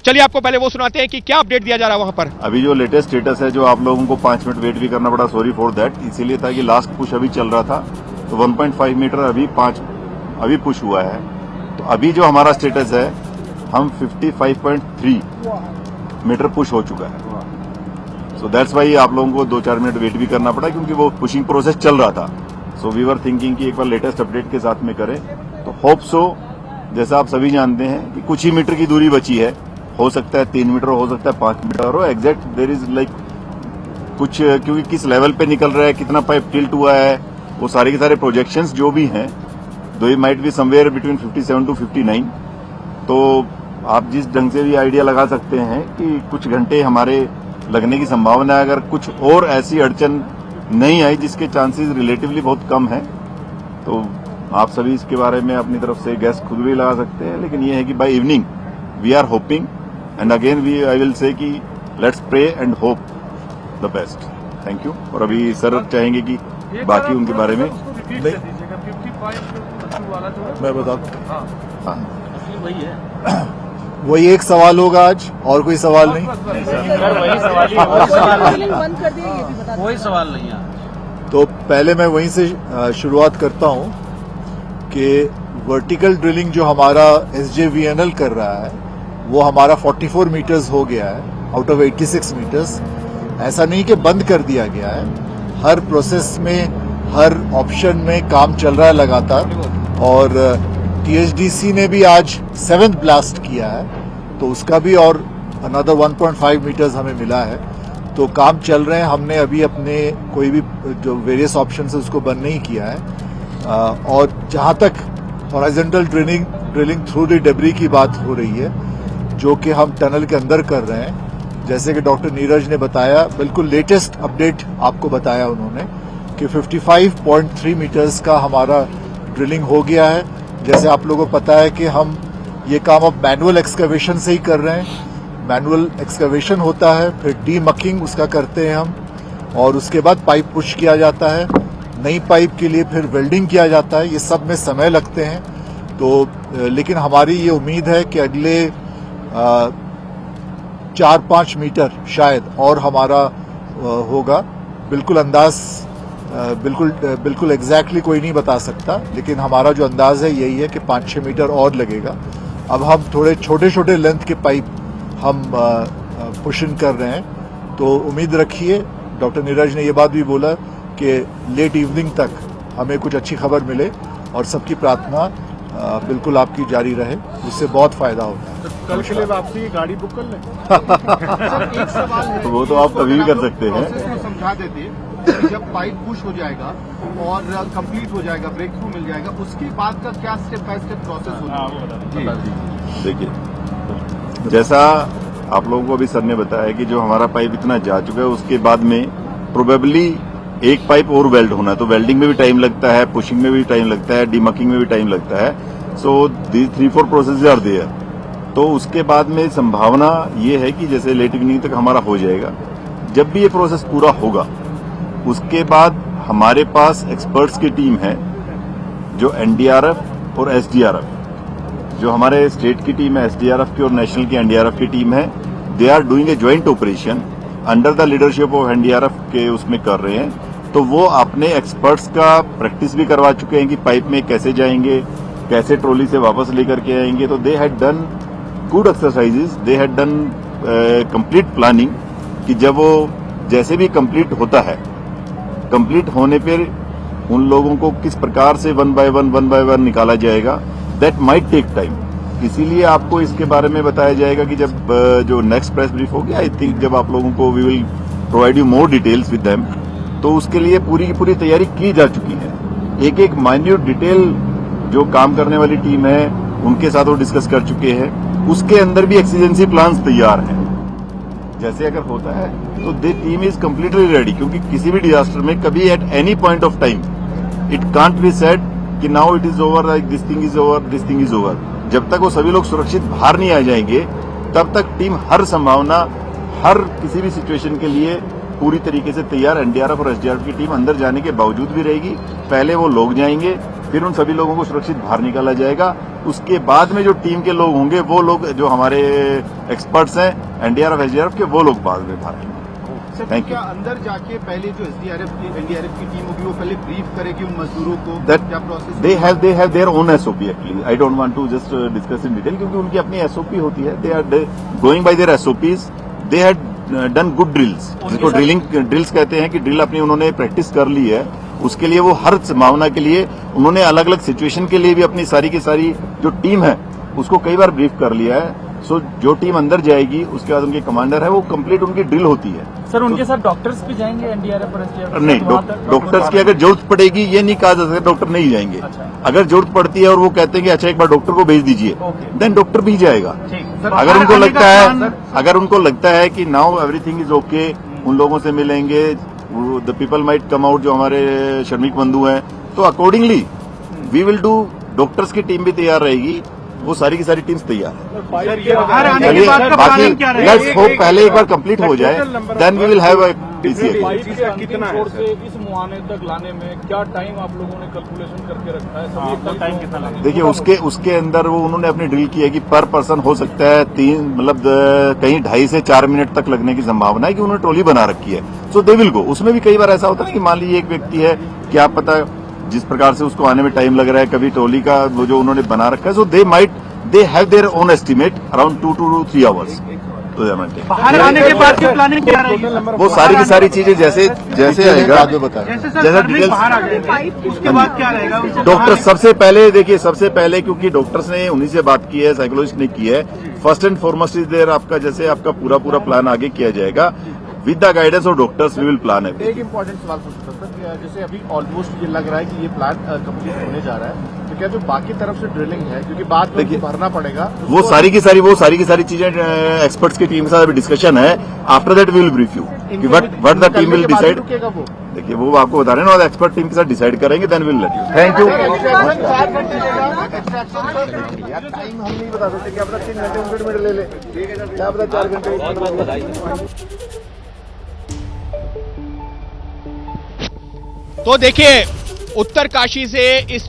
चलिए आपको पहले वो सुनाते हैं कि क्या अपडेट दिया जा रहा है वहां पर। अभी जो लेटेस्ट स्टेटस है, जो आप लोगों को 5 मिनट वेट भी करना पड़ा, सॉरी फॉर दैट, इसीलिए था कि लास्ट पुश अभी चल रहा था, तो 1.5 मीटर अभी पुश हुआ है। तो अभी जो हमारा स्टेटस है, हम 55.3 मीटर पुश हो चुका है। सो दैट्स वाई आप लोगों को 2-4 मिनट वेट भी करना पड़ा, क्योंकि वो पुशिंग प्रोसेस चल रहा था। सो वी वर थिंकिंग कि एक बार लेटेस्ट अपडेट के साथ में करें, तो होप सो, जैसा आप सभी जानते हैं कि कुछ ही मीटर की दूरी बची है, हो सकता है 3 मीटर, हो सकता है 5 मीटर, और एग्जैक्ट देयर इज लाइक कुछ, क्योंकि किस लेवल पे निकल रहा है, कितना पाइप टिल्ट हुआ है, वो सारे के सारे प्रोजेक्शंस जो भी हैं, दो he might be somewhere between 57 to 59। तो आप जिस ढंग से भी आइडिया लगा सकते हैं कि कुछ घंटे हमारे लगने की संभावना है, अगर कुछ और ऐसी अड़चन नहीं आई, जिसके चांसेस रिलेटिवली बहुत कम है, तो आप सभी इसके बारे में अपनी तरफ से गैस खुद भी लगा सकते हैं। लेकिन ये है कि by evening we are hoping, and again I will say कि let's pray and hope the best. Thank you. और अभी सर चाहेंगे कि बाकी उनके बारे में मैं बता दूं। हाँ, वही एक सवाल होगा आज, और कोई सवाल नहीं। कोई सवाल नहीं है। तो पहले मैं वहीं से शुरुआत करता हूं कि वर्टिकल ड्रिलिंग जो हमारा SJVNL कर रहा है, वो हमारा 44 मीटर्स हो गया है आउट ऑफ 86 मीटर्स। ऐसा नहीं कि बंद कर दिया गया है, हर प्रोसेस में, हर ऑप्शन में काम चल रहा है लगातार। और THDC ने भी आज 7th ब्लास्ट किया है, तो उसका भी और अनदर 1.5 मीटर्स हमें मिला है। तो काम चल रहे हैं। हमने अभी अपने कोई भी जो वेरियस ऑप्शन है उसको बंद नहीं किया है। और जहां तक horizontal drilling through the debris की बात हो रही है, जो कि हम टनल के अंदर कर रहे हैं, जैसे कि डॉक्टर नीरज ने बताया, बिल्कुल लेटेस्ट अपडेट आपको बताया उन्होंने कि 55.3 मीटर्स का हमारा ड्रिलिंग हो गया है। जैसे आप लोगों को पता है कि हम ये काम अब मैनुअल एक्सकवेशन से ही कर रहे हैं। मैनुअल एक्सकवेशन होता है, फिर डीमकिंग उसका करते हैं हम, और उसके बाद पाइप पुश किया जाता है। नई पाइप के लिए फिर वेल्डिंग किया जाता है। ये सब में समय लगते हैं। तो लेकिन हमारी ये उम्मीद है कि अगले 4-5 मीटर शायद और हमारा होगा। बिल्कुल अंदाज बिल्कुल एग्जैक्टली कोई नहीं बता सकता, लेकिन हमारा जो अंदाज है यही है कि 5-6 मीटर और लगेगा। अब हम थोड़े छोटे छोटे लेंथ के पाइप हम पुशिंग कर रहे हैं। तो उम्मीद रखिए, डॉक्टर नीरज ने ये बात भी बोला कि लेट इवनिंग तक हमें कुछ अच्छी खबर मिले, और सबकी प्रार्थना बिल्कुल आपकी जारी रहे, उससे बहुत फायदा होगा। तो कल के लिए आपसे ये गाड़ी बुक कर लें। एक सवाल है, तो वो तो आप कभी भी कर सकते हैं। प्रोसेस में समझा देते कि जब पाइप पुश हो जाएगा और कंप्लीट हो जाएगा, ब्रेक थ्रू मिल जाएगा, उसके बाद का क्या स्टेप बाय स्टेप प्रोसेस होगा? देखिए, जैसा आप लोगों को अभी सर ने बताया कि जो हमारा पाइप इतना जा चुका है, उसके बाद में प्रोबेबली एक पाइप और वेल्ड होना है। तो वेल्डिंग में भी टाइम लगता है, पुशिंग में भी टाइम लगता है, डीमकिंग में भी टाइम लगता है। So these 3-4 process are there. तो उसके बाद में संभावना ये है कि जैसे लेट इवनिंग तक हमारा हो जाएगा। जब भी ये प्रोसेस पूरा होगा, उसके बाद हमारे पास एक्सपर्ट्स की टीम है, जो NDRF और SDRF, जो हमारे स्टेट की टीम है SDRF की और नेशनल की NDRF की टीम है, they are doing a joint operation under the leadership of NDRF के, उसमें कर रहे हैं। तो वो अपने एक्सपर्ट्स का प्रैक्टिस भी करवा चुके हैं कि पाइप में कैसे जाएंगे, कैसे ट्रॉली से वापस लेकर के आएंगे। तो they had done good exercises, they had done complete planning, कि जब वो जैसे भी कंप्लीट होता है, कंप्लीट होने पर उन लोगों को किस प्रकार से वन बाय वन निकाला जाएगा, दैट माइट टेक टाइम। इसीलिए आपको इसके बारे में बताया जाएगा कि जब जो नेक्स्ट प्रेस ब्रीफ होगी, आई थिंक जब आप लोगों को we will provide you more details with them. तो उसके लिए पूरी की पूरी तैयारी की जा चुकी है। एक एक माइन्यूट डिटेल जो काम करने वाली टीम है, उनके साथ वो डिस्कस कर चुके हैं। उसके अंदर भी एक्सीजेंसी प्लान्स तैयार हैं। जैसे अगर होता है तो the team is completely ready, क्योंकि किसी भी डिजास्टर में कभी at any point of time it can't be said कि now it is over, like this thing is over, this thing is over. जब तक वो सभी लोग सुरक्षित बाहर नहीं आ जाएंगे, तब तक टीम हर संभावना, हर किसी भी सिचुएशन के लिए पूरी तरीके से तैयार। NDRF और SDRF की टीम अंदर जाने के बावजूद भी रहेगी। पहले वो लोग जाएंगे, फिर उन सभी लोगों को सुरक्षित बाहर निकाला जाएगा। उसके बाद में जो टीम के लोग होंगे, वो लोग जो हमारे एक्सपर्ट्स हैं एनडीआरएफ एसडीआरएफ के, वो लोग बाद में बाहर आएंगे। सर, Thank क्या अंदर जाके पहले जो एनडीआरएफ की टीम होगी वो पहले ब्रीफ करेगी उन मजदूरों को? That क्या process? they have their own SOP actually. I don't want to just discuss in detail क्योंकि उनकी अपनी SOP होती है. They are going by their SOPs. They had done good drills. जिसको ड्रिल्स कहते हैं कि ड्रिल अपनी उन्होंने प्रैक्टिस कर ली है। उसके लिए वो हर संभावना के लिए उन्होंने अलग अलग सिचुएशन के लिए भी अपनी सारी की सारी जो टीम है उसको कई बार ब्रीफ कर लिया है। सो जो टीम अंदर जाएगी उसके बाद उनके कमांडर है वो कंप्लीट उनकी ड्रिल होती है। सर, उनके साथ डॉक्टर्स भी जाएंगे एनडीआरएफ और एसडीआरएफ? नहीं, डॉक्टर्स की अगर जरूरत पड़ेगी ये नहीं कहा जा सकता डॉक्टर नहीं जाएंगे। अच्छा। अगर जरूरत पड़ती है और वो कहते हैं कि अच्छा एक बार डॉक्टर को भेज दीजिए, देन डॉक्टर भी जाएगा। अगर उनको लगता है कि नाउ एवरीथिंग इज ओके, उन लोगों से मिलेंगे, the people might come out जो हमारे श्रमिक बंधु हैं, तो accordingly we will do. Doctors की टीम भी तैयार रहेगी, वो सारी की सारी टीम्स तैयार है। चलिए बाकी लेट्स होप पहले एक बार कंप्लीट हो जाए, then we will have a PCA. कितना है इस मुआने तक लाने में क्या टाइम आप लोगों ने कैलकुलेशन करके रखा है? टाइम कितना लगेगा? देखिए उसके अंदर वो उन्होंने अपनी ड्रिल की है कि पर पर्सन हो सकता है 3 मतलब कहीं 2.5 से 4 मिनट तक लगने की संभावना है कि उन्होंने ट्रॉली बना रखी है। So they will go. उसमें भी कई बार ऐसा होता है कि मान लीजिए एक व्यक्ति है, क्या पता जिस प्रकार से उसको आने में टाइम लग रहा है, कभी ट्रॉली का वो जो उन्होंने बना रखा है, so they have their own estimate around 2 to 3 hours। बाहर आने के बाद की प्लानिंग क्या रहेगी? वो सारी की सारी चीजें जैसे आएगा, जैसा डिटेल्स बाहर आ जाएंगे उसके बाद क्या रहेगा? डॉक्टर सबसे पहले क्योंकि डॉक्टर्स ने उन्हीं से बात की है, साइकोलॉजिस्ट ने की है। First and foremost is there आपका पूरा प्लान आगे किया जाएगा with the guidance of doctors. We will plan है। एक इम्पोर्टेंट सवाल पूछ सकता हूं, जैसे अभी ऑलमोस्ट ये लग रहा है कि ये प्लान कंप्लीट होने जा रहा है, तो क्या जो बाकी तरफ से ड्रिलिंग है, क्योंकि बाद में उनको भरना पड़ेगा, वो सारी की सारी चीजें एक्सपर्ट्स की टीम के साथ अभी डिस्कशन है। After that we will brief you कि what the team will decide. देखिए वो आपको बता रहे हैं ना, एक्सपर्ट टीम के साथ डिसाइड करेंगे, then will let you. Thank you. Time हम नहीं बता सकते, क्या पता 3 घंटे 59 मिनट ले ले, क्या पता 4 घंटे। तो देखिए उत्तरकाशी से इस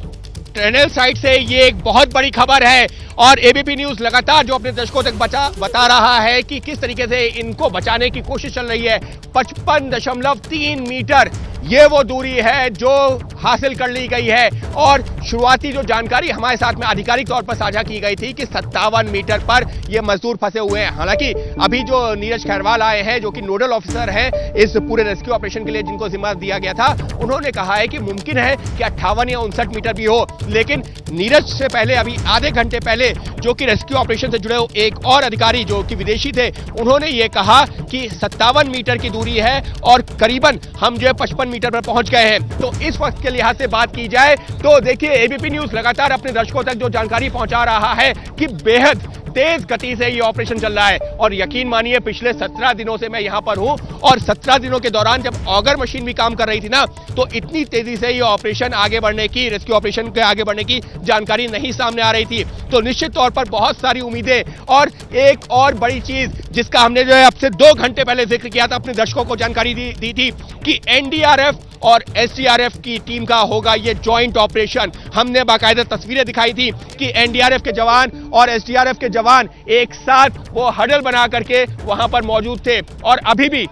टनल साइड से ये एक बहुत बड़ी खबर है और एबीपी न्यूज लगातार जो अपने दर्शकों तक बता रहा है कि किस तरीके से इनको बचाने की कोशिश चल रही है। 55.3 मीटर ये वो दूरी है जो हासिल कर ली गई है और शुरुआती जो जानकारी हमारे साथ में आधिकारिक तौर पर साझा की गई थी कि 57 मीटर पर ये मजदूर फंसे हुए हैं। हालांकि अभी जो नीरज खैरवाल आए हैं जो कि नोडल ऑफिसर हैं इस पूरे रेस्क्यू ऑपरेशन के लिए, जिनको जिम्मा दिया गया था, उन्होंने कहा है कि मुमकिन है कि 58 या 59 मीटर भी हो। लेकिन नीरज से पहले अभी आधे घंटे पहले जो कि रेस्क्यू ऑपरेशन से जुड़े एक और अधिकारी जो कि विदेशी थे, उन्होंने ये कहा कि 57 मीटर की दूरी है और करीबन हम जो है 55 मीटर पर पहुंच गए हैं। तो इस वक्त के लिहाज से बात की जाए तो देखिए एबीपी न्यूज लगातार अपने दर्शकों तक जो जानकारी पहुंचा रहा है कि बेहद तेज गति से ये ऑपरेशन चल रहा है और यकीन मानिए पिछले 17 दिनों से मैं यहां पर हूं और 17 दिनों के दौरान जब ऑगर मशीन भी काम कर रही थी ना, तो इतनी तेजी से ये ऑपरेशन आगे बढ़ने की, रेस्क्यू ऑपरेशन के आगे बढ़ने की जानकारी नहीं सामने आ रही थी। तो निश्चित तौर पर बहुत सारी उम्मीदें और एक और बड़ी चीज जिसका हमने जो है अब से 2 घंटे पहले जिक्र किया था, अपने दर्शकों को जानकारी दी थी कि एनडीआरएफ और एसडीआरएफ की टीम का होगा ये जॉइंट ऑपरेशन। हमने बाकायदा तस्वीरें दिखाई थी कि एनडीआरएफ के जवान और एसडीआरएफ के जवान एक साथ वो हडल बना करके वहां पर मौजूद थे और अभी भी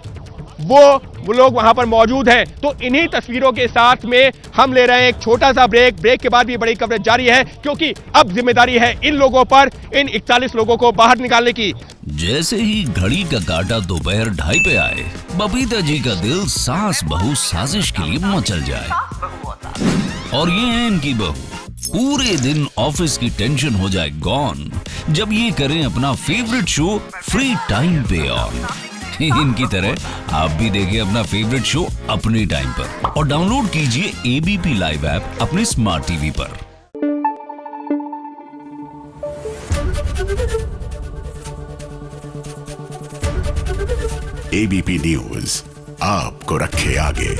वो लोग वहां पर मौजूद हैं। तो इन्हीं तस्वीरों के साथ में हम ले रहे हैं एक छोटा सा ब्रेक के बाद भी बड़ी कवरेज जारी है क्योंकि अब जिम्मेदारी है इन लोगों पर, इन 41 लोगों को बाहर निकालने की। जैसे ही घड़ी का काटा दोपहर 2:30 पे आए, बबीता जी का दिल सास बहू साजिश के लिए मचल जाए। और ये है इनकी बहू, पूरे दिन ऑफिस की टेंशन हो जाए गॉन जब ये करें अपना फेवरेट शो फ्री टाइम पे ऑन। इनकी तरह आप भी देखिए अपना फेवरेट शो अपने टाइम पर और डाउनलोड कीजिए एबीपी लाइव ऐप अपने स्मार्ट टीवी पर। एबीपी न्यूज आपको रखे आगे।